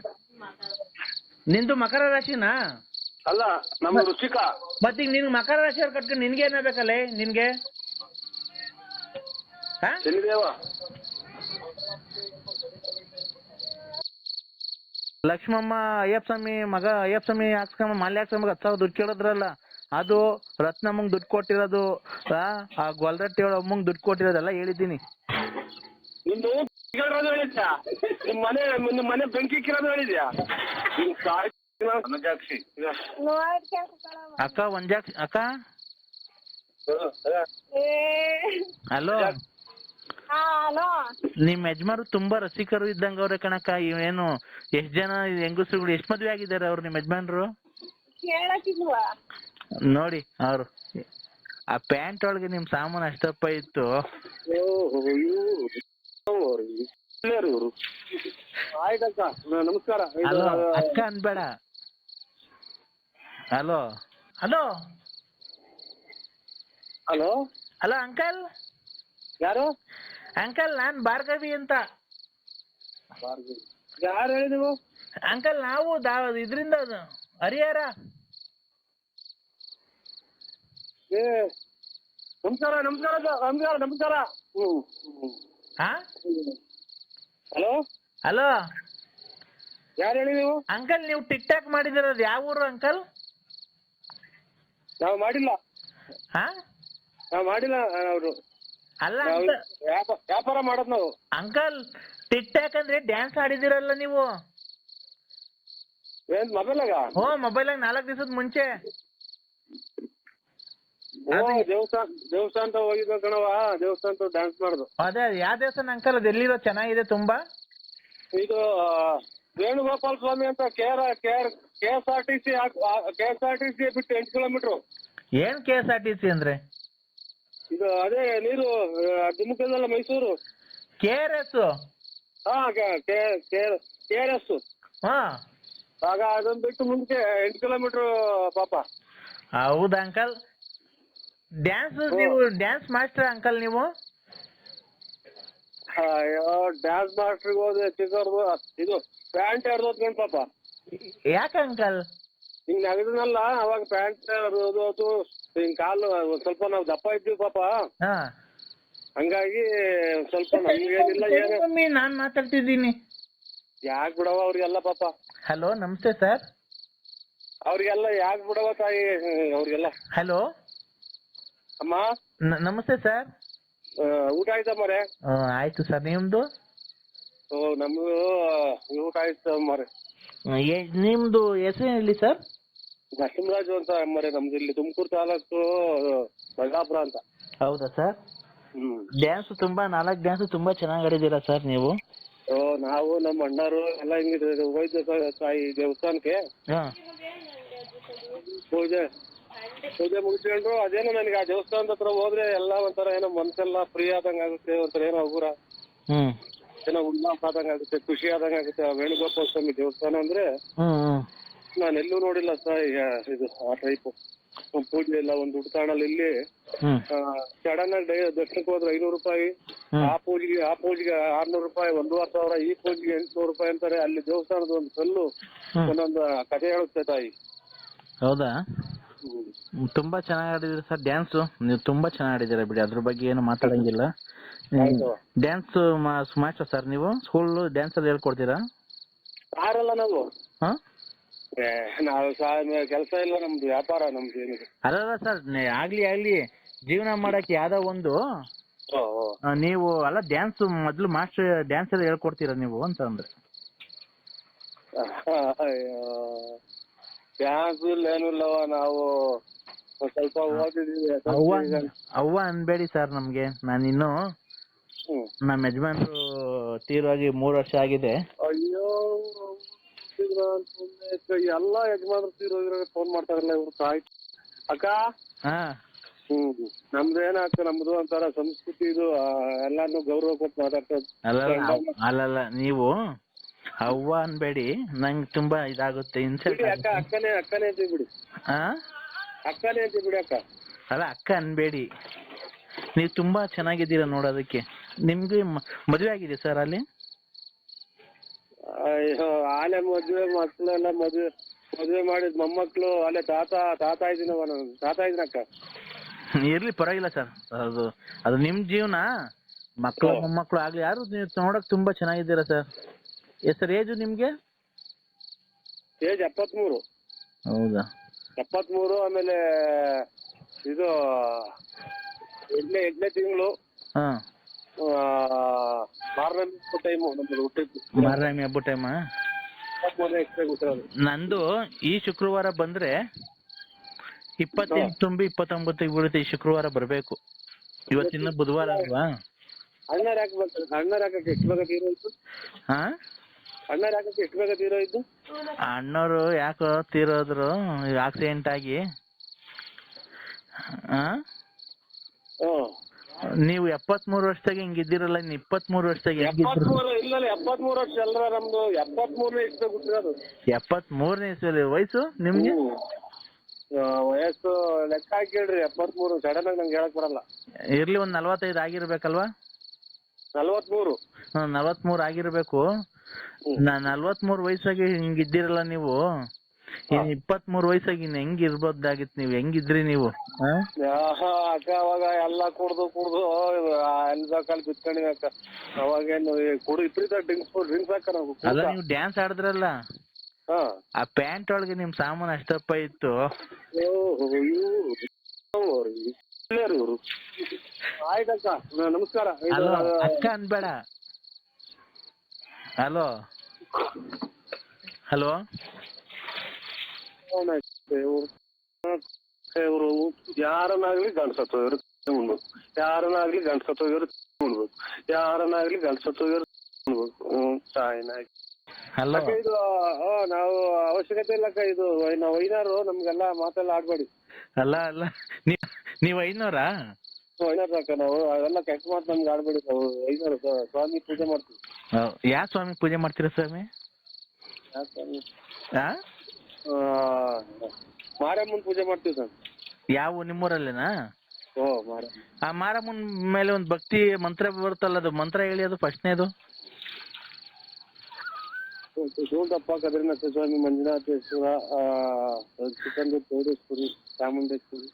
ನಿಂದು ಮಕರ ರಾಶಿನಾ? ಅಲ್ಲ ನಮ್ಮ ಋಷಿಕ. ಮತ್ತೀಗ ನಿನ್ ಮಕರ ರಾಶಿ ಅವ್ರು ಕಟ್ಕೊಂಡು ನಿನ್ಗೆ ಏನಾಗಬೇಕಲ್ಲ? ನಿನ್ಗೆ ಶನಿದೇವ. ಲಕ್ಷ್ಮಮ್ಮ ಅಯ್ಯಪ್ಪ ಸ್ವಾಮಿ ಮಗ, ಅಯ್ಯಪ್ಪ ಸ್ವಾಮಿ ಹಾಕ್ಸ್ಕೊಂಬ ಮಾಲ್ಯ ಹಾಕ್ಸ್ಕೊಂಬ 10,000 ದುಡ್ಡು ಕೇಳಿದ್ರಲ್ಲ, ಅದು ರತ್ನಮ್ಮಂಗ್ ದುಡ್ಡು ಕೊಟ್ಟಿರೋದು, ಆ ಗೊಲ್ರಟ್ಟಿ ಅಮ್ಮಂಗ್ ದುಡ್ಡು ಕೊಟ್ಟಿರೋದೆಲ್ಲ ಹೇಳಿದ್ದೀನಿ. ನಿಂದು ಹೇಳಿದ್ಯಾ? ನಿಮ್ಮ ಮನೆ ಬೆಂಕಿ ಕಿರೋದು ಹೇಳಿದ್ಯಾ? ಅಕ್ಕ ಒಂಜಾಕ್ಷಿ ಅಕ್ಕ. ಹಲೋ, ನಿಮ್ ಯಜಮಾರು ತುಂಬಾ ರಸಿಕರು ಇದ್ದಂಗ ಅವ್ರೆ ಕಣಕ್ಕ. ಇವೇನು ಎಷ್ಟ್ ಜನ ಹೆಂಗಸ್ರುಗಳು ಎಷ್ಟ್ ಮದ್ವೆ ಆಗಿದ್ದಾರೆ ಅವ್ರು ನಿಮ್ ಯಜಮಾನ್ರು? ನೋಡಿ ಅವ್ರು ಆ ಪ್ಯಾಂಟ್ ಒಳಗೆ ನಿಮ್ ಸಾಮಾನು ಅಷ್ಟಪ್ಪ ಇತ್ತು. ಆಯ್ತಕ್ಕ, ನಮಸ್ಕಾರ. ಹಲೋ ಅಕ್ಕ ಅನ್ಬೇಡ. Hello hello hello hello uncle. ಯಾರು? ಅಂಕಲ್ ನಾನ್ ಭಾರ್ಗವಿ ಅಂತ. ಯಾರು ಹೇಳಿ ನೀವು? ಅಂಕಲ್ ನಾವು ಇದ್ರಿಂದ ಹರಿಹರ. ನಮಸ್ಕಾರ ನಮಸ್ಕಾರ ನಮಸ್ಕಾರ ನಮಸ್ಕಾರ. ಹಾ ಹಲೋ ಹಲೋ ಯಾರು ಹೇಳಿ ನೀವು? ಅಂಕಲ್ ನೀವು ಟಿಕ್ ಟಾಕ್ ಮಾಡಿದಿರೋದು ಯಾವ ಊರು ಅಂಕಲ್? ನಾವು ಮಾಡಿಲ್ಲ. ಹಾ ನಾವು ಮಾಡಿಲ್ಲ. ಅವರು ಅಲ್ಲ ವ್ಯಾಪಾರ ಮಾಡೋದು ನಾವು. ಅಂಕಲ್ ಟಿಕ್ ಟಾಕ್ ಅಂದ್ರೆ ಡ್ಯಾನ್ಸ್ ಆಡಿದಿರಲ್ಲ ನೀವು? ಏನ್ ಮೊಬೈಲಾಗ? ಮೊಬೈಲಾಗ 4 ದಿವಸದ ಮುಂಚೆ. ದೇವಸ್ಥಾನ ಹೋಗಿದ್ದ ಕಣವ, ದೇವಸ್ಥಾನ ಡ್ಯಾನ್ಸ್ ಮಾಡುದು. ಅದೇ ಯಾವ ದೇವಸ್ಥಾನ ಅಂಕಲ್? ಅದು ಎಲ್ಲಿರೋ? ಚೆನ್ನಾಗಿದೆ ತುಂಬಾ. ಇದು ವೇಣುಗೋಪಾಲ ಸ್ವಾಮಿ ಅಂತ. KSRTC ಬಿಟ್ಟು 8 ಕಿಲೋಮೀಟರ್. ಏನ್ KSRTC ಅಂದ್ರೆ? ಇದು ಅದೇ ನೀರು ಶಿವಮೊಗ್ಗದಲ್ಲ, ಮೈಸೂರು. KRS. ಹಾ KRS. ಹಾ ಆಗ ಅದನ್ನ ಬಿಟ್ಟು ಮುಂದೆ 8 ಕಿಲೋಮೀಟರ್ ಪಾಪ. ಹೌದಾ ಅಂಕಲ್? ನೀವು ಡ್ಯಾನ್ಸ್ ಮಾಸ್ಟರ್ ಅಂಕಲ್ ನೀವು? ಅಯ್ಯೋ ಡ್ಯಾನ್ಸ್ ಮಾಸ್ಟರ್ಗೆ ಹೋದ್ರೆ ಚಿಕ್ಕವ್ರದು ಇದು ಪ್ಯಾಂಟ್ ಹರಿದೋದ್ ಪಾಪ. ಯಾಕೆ ಅಂಕಲ್? ಹಿಂಗ್ ನಗದನಲ್ಲ ಅವಾಗ ಪ್ಯಾಂಟ್ ಹರಿದೋದು. ಹಿಂಗ್ ಕಾಲು ಸ್ವಲ್ಪ ನಾವು ದಪ್ಪ ಇದ್ದೀವಿ ಪಾಪ. ಹಂಗಾಗಿ ಸ್ವಲ್ಪ ನಮ್ಗೇನಿಲ್ಲ ಏನು. ನಾನ್ ಮಾತಾಡ್ತಿದ್ದೀನಿ. ಯಾಕೆ ಬಿಡವ ಅವ್ರಿಗೆಲ್ಲ ಪಾಪ. ಹಲೋ ನಮಸ್ತೆ ಸರ್. ಅವ್ರಿಗೆಲ್ಲ ಯಾಕೆ ಬಿಡವ ತಾಯಿ ಅವ್ರಿಗೆಲ್ಲ. ಹಲೋ ಅಮ್ಮ ನಮಸ್ತೆ ಸರ್. ಊಟ ಆಯ್ತಾ ಮರೆ? ಆಯ್ತು ಸರ್, ನಿಮ್ದು? ನಮ್ದು ಊಟ ಆಯ್ತು ಮರೆ. ನಿಮ್ದು ಹೆಸರು ಹೇಳಿ ಸರ್? ನರಸಿಂಹರಾಜು ಅಂತ ಮರೆ. ನಮ್ದು ಇಲ್ಲಿ ತುಮಕೂರು ತಾಲೂಕು ಬಳ್ಳಾಪುರ ಅಂತ. ಹೌದಾ ಸರ್? ಡ್ಯಾನ್ಸ್ ತುಂಬಾ 4 ಡ್ಯಾನ್ಸ್ ತುಂಬಾ ಚೆನ್ನಾಗಿ ಆಡಿದ್ದೀರಾ ಸರ್ ನೀವು. ನಾವು ನಮ್ಮ ಅಣ್ಣರು ಎಲ್ಲ ಹಿಂಗಿದ್ರೆ ಹೋಯ್ತು ತಾಯಿ ದೇವಸ್ಥಾನಕ್ಕೆ. ಪೂಜೆ ಮುಗಿಸ್ಕೊಂಡ್ರು. ಅದೇನೋ ನನಗೆ ಆ ದೇವಸ್ಥಾನದ ಹತ್ರ ಹೋದ್ರೆ ಎಲ್ಲ ಒಂಥರ ಏನೋ ಮನ್ಸೆಲ್ಲ ಫ್ರೀ ಆದಂಗ ಆಗುತ್ತೆ. ಒಂಥರ ಏನೋ ಉಗುರ ಏನೋ ಉಲ್ಲಾಸ ಆದಂಗ ಆಗುತ್ತೆ, ಖುಷಿ ಆದಂಗ ಆಗುತ್ತೆ. ಆ ವೇಣುಗೋಪಾಲ ಸ್ವಾಮಿ ದೇವಸ್ಥಾನ ಅಂದ್ರೆ ನಾನು ಎಲ್ಲೂ ನೋಡಿಲ್ಲ ಸರ್. ಇದು ಆ ಟೈಪ್ ಪೂಜೆ ಇಲ್ಲ. ಒಂದು ಉಡ್ತಾಣಲ್ಲಿ ಇಲ್ಲಿ ಸಡನ್ ಆಗಿ ದರ್ಶನಕ್ಕೆ ಹೋದ್ರೆ 500 ರೂಪಾಯಿ. ಆ ಪೂಜೆಗೆ 600 ರೂಪಾಯಿ, 1,500. ಈ ಪೂಜೆಗೆ 800 ರೂಪಾಯಿ ಅಂತಾರೆ. ಅಲ್ಲಿ ದೇವಸ್ಥಾನದ ಒಂದು ಕಲ್ಲು ಒಂದೊಂದು ಕಥೆ ಹೇಳುತ್ತೆ ತಾಯಿ. ಹೌದಾ? ತುಂಬಾ ಚೆನ್ನಾಗಿ ಆಡಿದ್ರಿ ಸರ್ ಡ್ಯಾನ್ಸು. ನೀವು ತುಂಬಾ ಚೆನ್ನಾಗಿ ಆಡಿದ್ದೀರಾ ಬಿಡಿ, ಅದ್ರ ಬಗ್ಗೆ ಏನು ಮಾತಾಡಂಗಿಲ್ಲ. ಆಯ್ತು. ಡ್ಯಾನ್ಸ್ ಮಾಸ್ಟರ್ ಸರ್ ನೀವು? ಸ್ಕೂಲ್ ಡ್ಯಾನ್ಸ್ ಅಲ್ಲಿ ಹೇಳ್ಕೊಡ್ತೀರಾ? ಯಾರಲ್ಲ ನಾವು ಹಾ? ನಾವು ಕೆಲಸ ಇಲ್ಲ, ನಮ್ದು ವ್ಯಾಪಾರ, ನಮ್ದು ಏನಿದೆ. ಅಲ್ಲ ಸರ್, ಆಗ್ಲಿ ಜೀವನ ಮಾಡಕ್ಕೆ ಯಾವ್ದೋ ಒಂದು ನೀವು ಅಲ್ಲ ಡ್ಯಾನ್ಸ್ ಮೊದ್ಲು ಮಾಸ್ಟರ್ ಡ್ಯಾನ್ಸ್ ಎಲ್ಲ ಹೇಳ್ಕೊಡ್ತೀರಾ ನೀವು ಅಂತ ಅಂದ್ರೆ? ಡ್ಯಾನ್ಸ್ ಇಲ್ಲ ಏನೂ ಇಲ್ಲವ, ನಾವು ಸ್ವಲ್ಪ ಓದಿದೀವಿ. ಅವ್ವ ಅನ್ಬೇಡಿ ಸರ್ ನಮ್ಗೆ. ನಾನಿನ್ನು ನಮ್ಮ ಯಜಮಾನ್ರು ತೀರೋಗಿ 3 ವರ್ಷ ಆಗಿದೆ. ಅಯ್ಯೋ ಎಲ್ಲಾ ಯಜಮಾನ್ರು ತೀರೋಗಿರೋ ಫೋನ್ ಮಾಡ್ತಾರಲ್ಲ ಇವ್ರು. ತಾಯಿ ಅಕ್ಕ ಹಾ ನಮ್ದೇನಾಗ್ತದೆ, ನಮ್ದು ಒಂಥರ ಸಂಸ್ಕೃತಿ ಇದು, ಎಲ್ಲಾನು ಗೌರವ ಕೊಟ್ಟು ಮಾತಾಡ್ತೇವೆ. ಅಲ್ಲಲ್ಲ ನೀವು ಅವ್ವ ಅನ್ಬೇಡಿ, ನಂಗೆ ತುಂಬಾ ಇದಾಗುತ್ತೆ, ಇನ್ಸಲ್ಟ್ ಅಕ್ಕ ಅಕ್ಕನೇ ಅಂತೀವಿ ಬಿಡಿ. ಅಕ್ಕನೇ ಅಂತೀವಿ ಬಿಡಿ ಅಕ್ಕ. ಅಲ್ಲ ಅಕ್ಕ ಅನ್ಬೇಡಿ, ನೀವು ತುಂಬಾ ಚೆನ್ನಾಗಿದ್ದೀರಾ ನೋಡೋದಕ್ಕೆ. ನಿಮ್ಗೆ ಮದುವೆ ಆಗಿದೆ ಸರ್ ಅಲ್ಲಿ? ಅಯ್ಯೋ ಆಲೆ ಮಕ್ಳೆಲ್ಲ ಮದ್ವೆ ಮಾಡಿದ್ ಮೊಮ್ಮಕ್ಳು ಅಲ್ಲೇ ತಾತ ಇದ್ದೀನವ ನಾನು. ತಾತ ಇದ್ದೀನಕ್ಕ. ಇರ್ಲಿ ಪರವಾಗಿಲ್ಲ ಸರ್, ಅದು ನಿಮ್ ಜೀವನ. ಮಕ್ಕಳು ಮೊಮ್ಮಕ್ಕಳು ಆಗ್ಲಿ ಯಾರು, ನೀವು ನೋಡಕ್ ತುಂಬಾ ಚೆನ್ನಾಗಿದ್ದೀರಾ ಸರ್. ಸರ್ ಏಜು ನಿಮ್ಗೆ? ಏಜ್ 73. ಹೌದಾ? 73. ಆಮೇಲೆ ಇದು 8ನೇ ತಿಂಗಳು ಮಾರನೇ ಟೈಮು ನಮ್ಮದು ಹುಟ್ಟಿದ್ದು. ಮಾರನೇ ಹಬ್ಬ ಟೈಮಾ? ನಂದು ಈ ಶುಕ್ರವಾರ ಬಂದ್ರೆ 28 ತುಂಬಿ 29 ಬೀಳುತ್ತೆ. ಈ ಶುಕ್ರವಾರ ಬರ್ಬೇಕು. ಇವತ್ತಿನ ಬುಧವಾರ ಅಲ್ವಾ? ಅಣ್ಣಾರ್ ಹಾಕಕ್ಕೆ ಎಷ್ಟು ಬೇಗ ತೀರೋಯ್ತು? ಅಣ್ಣಾರ್ ಹಾಕಕ್ಕೆ ಎಷ್ಟು ಬೇಗ ತೀರೋಯ್ತು? ಅಣ್ಣವರು ಯಾಕೋ ತೀರೋದ್ರು ಆಕ್ಸಿಡೆಂಟ್ ಆಗಿ. ನೀವು 73 ವರ್ಷದಾಗ ಹಿಂಗಿದ್ದೀರಲ್ಲ, ಇನ್ನು 23 ವರ್ಷದಾಗ ಹೆಂಗಿದ್ರು? 73 ವರ್ಷ ಅಲ್ರ ನಮ್ದು. 73ನೇ ಇಷ್ಟ ಹುಟ್ಟಿರೋದು. 73ನೇ ಇಸ್ವಿಯಲ್ಲಿ ವಯಸ್ಸು ನಿಮ್ಗೆ? ವಯಸ್ಸು ಲೆಕ್ಕ ಹಾಕೇಳ್ರಿ. 73 ಸಡನ್ ಆಗಿ ನಂಗೆ ಹೇಳಕ್ ಬರಲ್ಲ. ಇರ್ಲಿ, ಒಂದ್ 45 ಆಗಿರ್ಬೇಕಲ್ವಾ? 43. 43 ಆಗಿರ್ಬೇಕು. 43 ವಯಸ್ಸಾಗಿ ಹಿಂಗಿದ್ದೀರಲ್ಲ ನೀವು, ಇನ್ 23 ವಯಸ್ಸಾಗಿ ಇನ್ ಹೆಂಗ್ ಇರ್ಬೋದಾಗಿತ್ತು? ನೀವು ಹೆಂಗಿದ್ರಿ ನೀವು? ಅಕ್ಕ ಅವಾಗ ಎಲ್ಲ ಕುಡ್ದು ಎಲ್ಬೇಕಲ್ಲಿ ಬಿತ್ಕೊಂಡಿವಿ ಅಕ್ಕ. ಅವಾಗೇನು ಇಪ್ರೀತ ಡ್ರಿಂಕ್ಸ್ ಹಾಕ ನಾವು. ಅಲ್ಲ, ನೀವು ಡ್ಯಾನ್ಸ್ ಆಡಿದ್ರಲ್ಲ, ಆ ಪ್ಯಾಂಟ್ ಒಳಗೆ ನಿಮ್ ಸಾಮಾನು ಅಷ್ಟಪ್ಪ ಇತ್ತು. ಇವರು ಆಯ್ತಕ್ಕ, ನಮಸ್ಕಾರ. ಅಕ್ಕ ಅನ್ಬೇಡ. ಹಲೋ ಇವರು ಯಾರನ್ನಾಗ್ಲಿ ಗಂಡ್ಸತ್ತೋಗಿರು ಉಣ್ಬೇಕು, ಯಾರನ್ನಾಗ್ಲಿ ಗಂಡ್ಸತ್ತೋಗಿರು ಉಣ್ಬೇಕು, ಯಾರನ್ನಾಗ್ಲಿ ಗಂಡ್ಸತ್ತೋಗಿರು ಉಣ್ಬೇಕು. ಸಾಯಿನಾಗಿ ಇದು ನಾವು ಅವಶ್ಯಕತೆ ಇಲ್ಲಕ್ಕ. ಇದು ನಾವು ಐನಾರು, ನಮ್ಗೆಲ್ಲ ಮಾತೆಲ್ಲ ಆಡ್ಬೇಡಿ. ಅಲ್ಲ ನೀವ್ 500? 500 ಅಕ್ಕ. ನಾವು ಅವೆಲ್ಲ ಕೆಟ್ಟ ಮಾತು ನಮ್ಗೆ ಆಡ್ಬೇಡಿ. ನಾವು 500 ಸ್ವಾಮಿ ಪೂಜೆ ಮಾಡ್ತೀವಿ. ಯಾವ ಸ್ವಾಮಿ ಪೂಜೆ ಮಾಡ್ತೀರಾ ಸ್ವಾಮಿ? ಮಾರಮ್ಮನ್ ಪೂಜೆ ಮಾಡ್ತೀವಿ ಸರ್. ಯಾವ ನಿಮ್ಮೂರಲ್ಲೇನಾ? ಮಾರಮ್ಮ. ಆ ಮಾರಮ್ಮನ್ ಮೇಲೆ ಒಂದು ಭಕ್ತಿ ಮಂತ್ರ ಬರುತ್ತಲ್ಲ, ಅದು ಮಂತ್ರ ಹೇಳಿ, ಅದು ಫಸ್ಟ್ನೇದು. ಸೂಂಟಪ್ಪ ಕದ್ರಿನಾಥ ಸ್ವಾಮಿ, ಮಂಜುನಾಥೇಶ್ವರ, ಚಿಕ್ಕಂದು ಚೌಡೇಶ್ವರಿ, ಚಾಮುಂಡೇಶ್ವರಿ.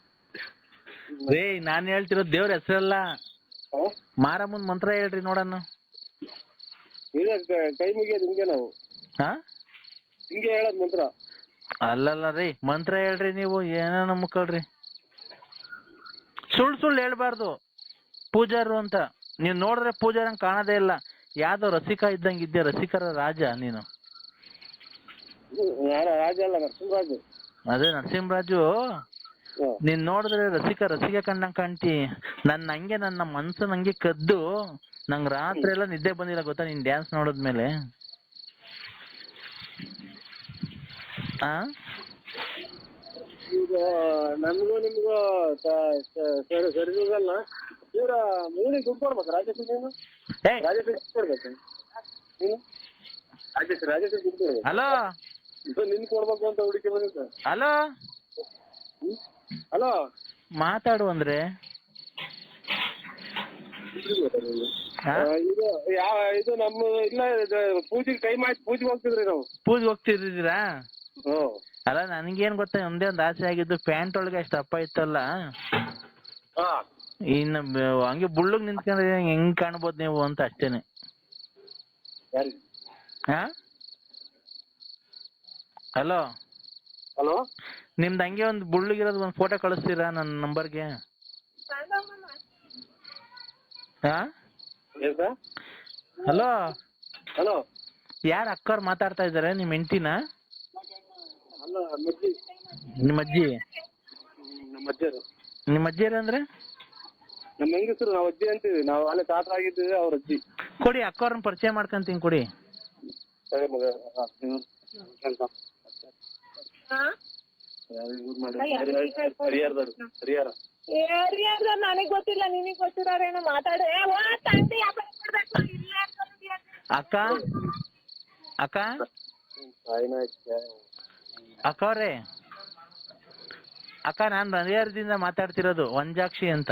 ನಾನ್ ಹೇಳ್ತಿರೋ ದೇವ್ರ ಹೆಸರಲ್ಲ, ಮಾರಮ್ಮನ್ ಮಂತ್ರ ಹೇಳ್ರಿ ನೋಡೋಣ. ಕೈ ಮುಗಿಯೋದು ಹಿಂಗೆ ನಾವು. ಹಿಂಗೆ ಹೇಳೋದ್ ಮಂತ್ರ. ಅಲ್ಲಲ್ಲ ರೀ, ಮಂತ್ರ ಹೇಳ್ರಿ ನೀವು. ಏನೇನೋ ಮುಕ್ಕಳ್ರಿ, ಸುಳ್ಳು ಹೇಳ್ಬಾರ್ದು. ಪೂಜಾರು ಅಂತ ನೀವ್ ನೋಡಿದ್ರೆ ಪೂಜಾರಂಗ್ ಕಾಣದೇ ಇಲ್ಲ. ಯಾವ್ದೋ ರಸಿಕ ಇದ್ದಂಗ ಇದ್ಯಾ, ರಸಿಕರ ರಾಜ ನೀನು. ರಾಜ ಅಲ್ಲ, ನರಸಿಂಹರಾಜು. ಅದೇ ನರಸಿಂಹರಾಜು. ನೀನ್ ನೋಡಿದ್ರೆ ರಸಿಕ ಕಂಡಂಗ್ ಕಾಣ್ತಿ. ನನ್ನ ಮನ್ಸು ನಂಗೆ ಕದ್ದು, ನಂಗ್ ರಾತ್ರಿ ಎಲ್ಲ ನಿದ್ದೆ ಬಂದಿಲ್ಲ ಗೊತ್ತಾ ನೀನ್ ಡ್ಯಾನ್ಸ್ ನೋಡಿದ್ಮೇಲೆ. ಈಗ ನಮ್ಗೂ ನಿಮ್ಗೂ ಸರಿದಲ್ಲ. ಇವ್ರ ಮೂರಿಗೆ ದುಡ್ಡು ಕೊಡ್ಬೇಕು. ರಾಜೇಶ್ ನೀನು ದುಡ್ಡು ಕೊಡ್ಬೇಕು. ನೀನು ರಾಜೇಶ್ ದುಡ್ಡು ಕೊಡ್ಬೇಕು. ಹಲೋ, ನಿನ್ ಕೊಡ್ಬೇಕು ಅಂತ ಹುಡುಕಿ ಬಂದಿದ್ದ. ಹಲೋ ಮಾತಾಡು ಅಂದ್ರೆ. ಇದು ನಮ್ಮ ಇಲ್ಲ, ಪೂಜೆಗೆ ಟೈಮ್ ಆಯ್ತು. ಪೂಜೆಗೆ ಹೋಗ್ತಿದ್ರಿ ನಾವು. ಪೂಜೆ ಹೋಗ್ತಿದ್ದೀರಾ? ಅಲ್ಲ ನನಗೇನ್ ಗೊತ್ತಾ ಒಂದೇ ಒಂದು ಆಸೆ ಆಗಿದ್ದು ಪ್ಯಾಂಟ್ ಒಳಗೆ ಅಷ್ಟು ದಪ್ಪ ಇತ್ತಲ್ಲ ಹಾ ಇನ್ನು ಹಂಗೆ ಬುಳ್ಳಗ್ ನಿಂತ್ಕೊಂಡ್ರೆ ಹೆಂಗ್ ಕಾಣ್ಬೋದು ನೀವು ಅಂತ ಅಷ್ಟೇನೆ. ಯಾರಿಗೆ? ಹಾ ಹಲೋ ಹಲೋ ನಿಮ್ದು ಹಂಗೆ ಒಂದು ಬುಳ್ಳಗಿರೋದು ಒಂದು ಫೋಟೋ ಕಳಿಸ್ತೀರಾ ನನ್ನ ನಂಬರ್ಗೆ? ಹಾ ಏನ್ ಸರ್? ಹಲೋ ಹಲೋ ಯಾರು ಅಕ್ಕವ್ರು ಮಾತಾಡ್ತಾ ಇದ್ದಾರೆ? ನಿಮ್ಮ ಹೆಂಡ್ತಿನ? ಅಲ್ಲ ಮಜ್ಜಿ. ನಿಮ್ಮ ಅಜ್ಜಿ? ನಮ್ಮ ಅಜ್ಜಿಯರು. ನಿಮ್ಮ ಅಜ್ಜಿಯರು ಅಂದ್ರೆ? ನಮ್ಮ ಹೆಂಗಸರು ನಾವು ಅಜ್ಜಿ ಅಂತೀವಿ. ನಾವು ಅಲ್ಲೇ ತಾತ ಆಗಿದ್ದೀವಿ, ಅವ್ರ ಅಜ್ಜಿ. ಕೊಡಿ ಅಕ್ಕವ್ರನ್ನ ಪರಿಚಯ ಮಾಡ್ಕೊಂತೀನಿ ಕೊಡಿ. ಸರಿ ಮಗ. ಹರಿಯಾರ ನನಗ್ ಗೊತ್ತಿಲ್ಲ, ನಿನಗ್ ಗೊತ್ತಿರೋರೇನೋ ಮಾತಾಡ. ಅಕ್ಕ ಅಕ್ಕ ಅಕ್ಕವ್ರೆ, ಅಕ್ಕ ನಾನು ಹರಿಹರದಿಂದ ಮಾತಾಡ್ತಿರೋದು, ವಂಜಾಕ್ಷಿ ಅಂತ.